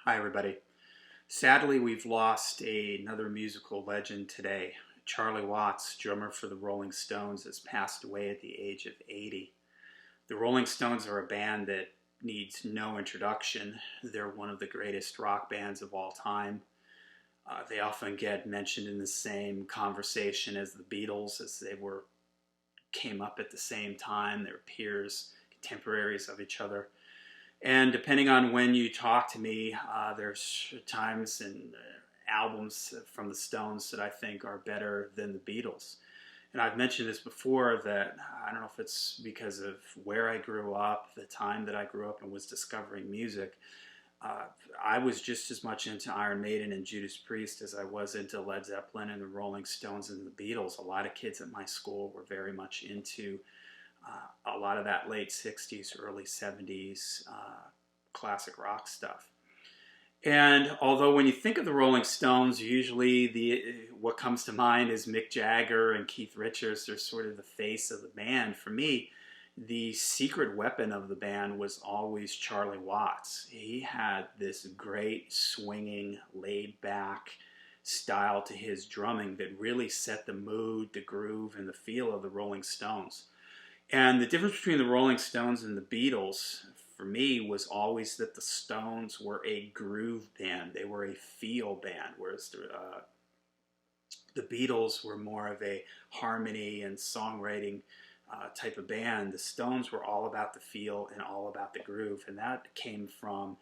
Hi everybody. Sadly, we've lost another musical legend today. Charlie Watts, drummer for the Rolling Stones, has passed away at the age of 80. The Rolling Stones are a band that needs no introduction. They're one of the greatest rock bands of all time. They often get mentioned in the same conversation as the Beatles, as they came up at the same time. They were peers, contemporaries of each other. And depending on when you talk to me, there's times and albums from the Stones that I think are better than the Beatles. And I've mentioned this before that I don't know if it's because of where I grew up, the time that I grew up and was discovering music. I was just as much into Iron Maiden and Judas Priest as I was into Led Zeppelin and the Rolling Stones and the Beatles. A lot of kids at my school were very much into a lot of that late 60s, early 70s classic rock stuff. And although when you think of the Rolling Stones, usually what comes to mind is Mick Jagger and Keith Richards. They're sort of the face of the band. For me, the secret weapon of the band was always Charlie Watts. He had this great swinging, laid-back style to his drumming that really set the mood, the groove, and the feel of the Rolling Stones. And the difference between the Rolling Stones and the Beatles, for me, was always that the Stones were a groove band. They were a feel band, whereas the Beatles were more of a harmony and songwriting type of band. The Stones were all about the feel and all about the groove, and that came from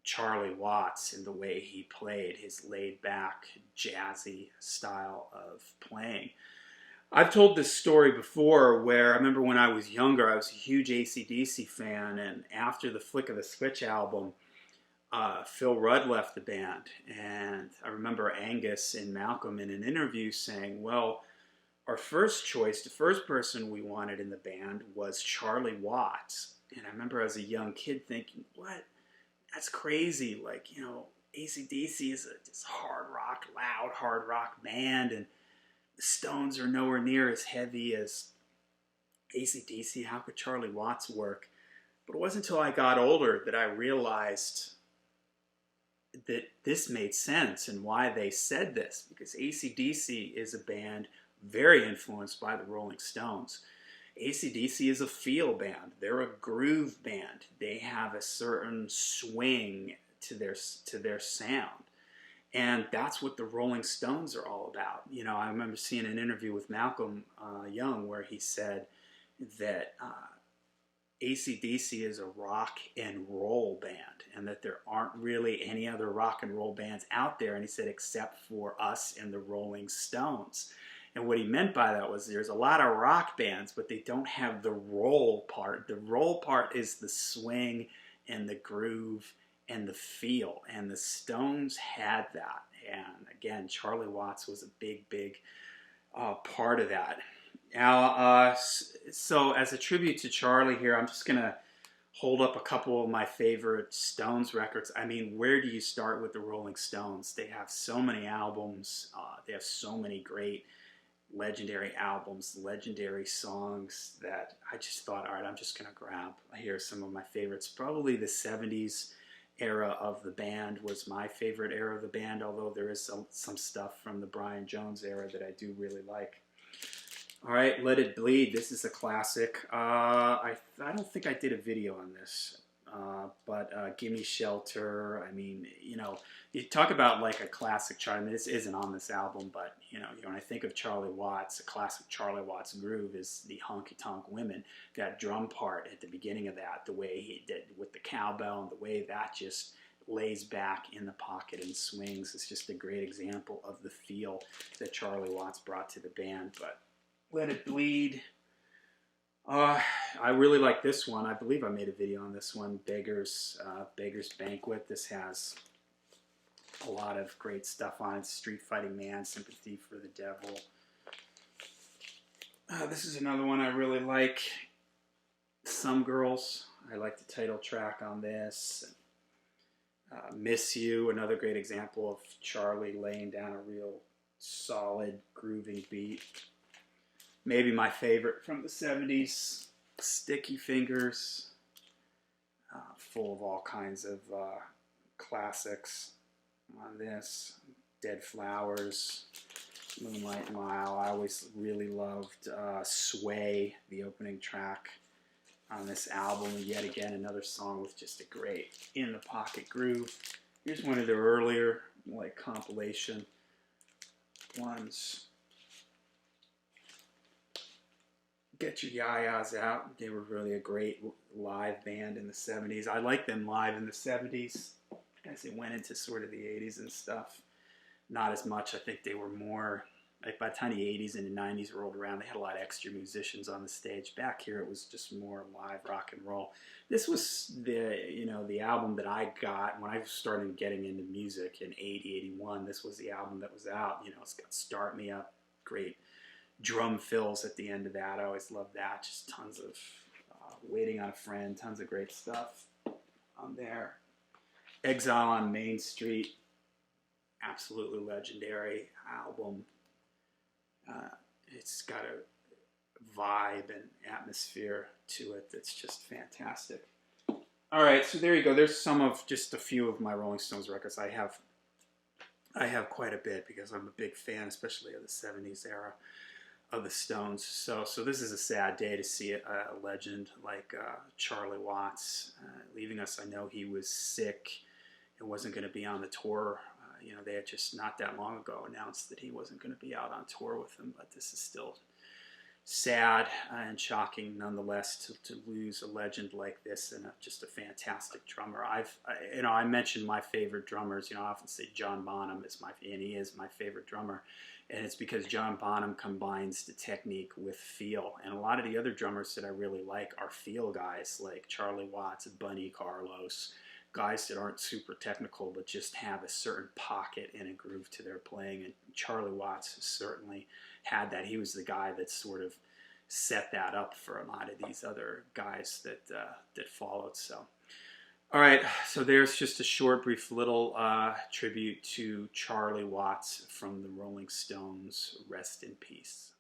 Charlie Watts and the way he played, his laid-back, jazzy style of playing. I've told this story before where I remember when I was younger, I was a huge AC/DC fan, and after the Flick of the Switch album, Phil Rudd left the band. And I remember Angus and Malcolm in an interview saying, well, our first choice, the first person we wanted in the band was Charlie Watts. And I remember as a young kid thinking, what? That's crazy. Like, AC/DC is this hard rock, loud hard rock band, and the Stones are nowhere near as heavy as AC/DC. How could Charlie Watts work? But it wasn't until I got older that I realized that this made sense and why they said this. Because AC/DC is a band very influenced by the Rolling Stones. AC/DC is a feel band. They're a groove band. They have a certain swing to their sound. And that's what the Rolling Stones are all about. I remember seeing an interview with Malcolm Young where he said that AC/DC is a rock and roll band and that there aren't really any other rock and roll bands out there. And he said, except for us and the Rolling Stones. And what he meant by that was there's a lot of rock bands, but they don't have the roll part. The roll part is the swing and the groove and the feel, and the Stones had that. And again, Charlie Watts was a big part of that. Now, so as a tribute to Charlie here, I'm just gonna hold up a couple of my favorite Stones records. I mean, where do you start with the Rolling Stones? They have so many albums. They have so many great legendary albums, legendary songs that I just thought, all right, I'm just gonna grab here some of my favorites. Probably the 70s era of the band was my favorite era of the band, although there is some stuff from the Brian Jones era that I do really like. All right, Let It Bleed. This is a classic. I don't think I did a video on this, but GimMe Shelter. I mean, you talk about like a classic Charlie. I mean, this isn't on this album, but when I think of Charlie Watts, a classic Charlie Watts groove is the honky tonk women. That drum part at the beginning of that, the way he did with the cowbell and the way that just lays back in the pocket and swings, is just a great example of the feel that Charlie Watts brought to the band. But Let It Bleed. I really like this one. I believe I made a video on this one, Beggar's Banquet. This has a lot of great stuff on it. Street Fighting Man, Sympathy for the Devil. This is another one I really like. Some Girls. I like the title track on this. Miss You, another great example of Charlie laying down a real solid, grooving beat. Maybe my favorite from the 70s, Sticky Fingers, full of all kinds of classics on this. Dead Flowers, Moonlight Mile. I always really loved Sway, the opening track on this album. And yet again, another song with just a great in-the-pocket groove. Here's one of their earlier like compilation ones. Get Your Yayas Out. They were really a great live band in the 70s. I liked them live in the 70s as they went into sort of the 80s and stuff. Not as much. I think they were more, like by the time the 80s and the 90s rolled around, they had a lot of extra musicians on the stage. Back here, it was just more live rock and roll. This was the album that I got when I started getting into music in 80, 81. This was the album that was out. It's got Start Me Up, great drum fills at the end of that. I always loved that. Just tons of Waiting on a Friend, tons of great stuff on there. Exile on Main Street, absolutely legendary album. It's got a vibe and atmosphere to it that's just fantastic. All right, so there you go. There's just a few of my Rolling Stones records. I have quite a bit because I'm a big fan, especially of the 70s era of the Stones. So this is a sad day to see a legend like Charlie Watts leaving us. I know he was sick and wasn't going to be on the tour. They had just not that long ago announced that he wasn't going to be out on tour with them, but this is still sad and shocking nonetheless to lose a legend like this and just a fantastic drummer. I mentioned my favorite drummers. I often say John Bonham is and he is my favorite drummer, and it's because John Bonham combines the technique with feel. And a lot of the other drummers that I really like are feel guys, like Charlie Watts, Bunny Carlos, guys that aren't super technical but just have a certain pocket and a groove to their playing. And Charlie Watts certainly had that. He was the guy that sort of set that up for a lot of these other guys that followed. So, all right, so there's just a short, brief little tribute to Charlie Watts from the Rolling Stones. Rest in peace.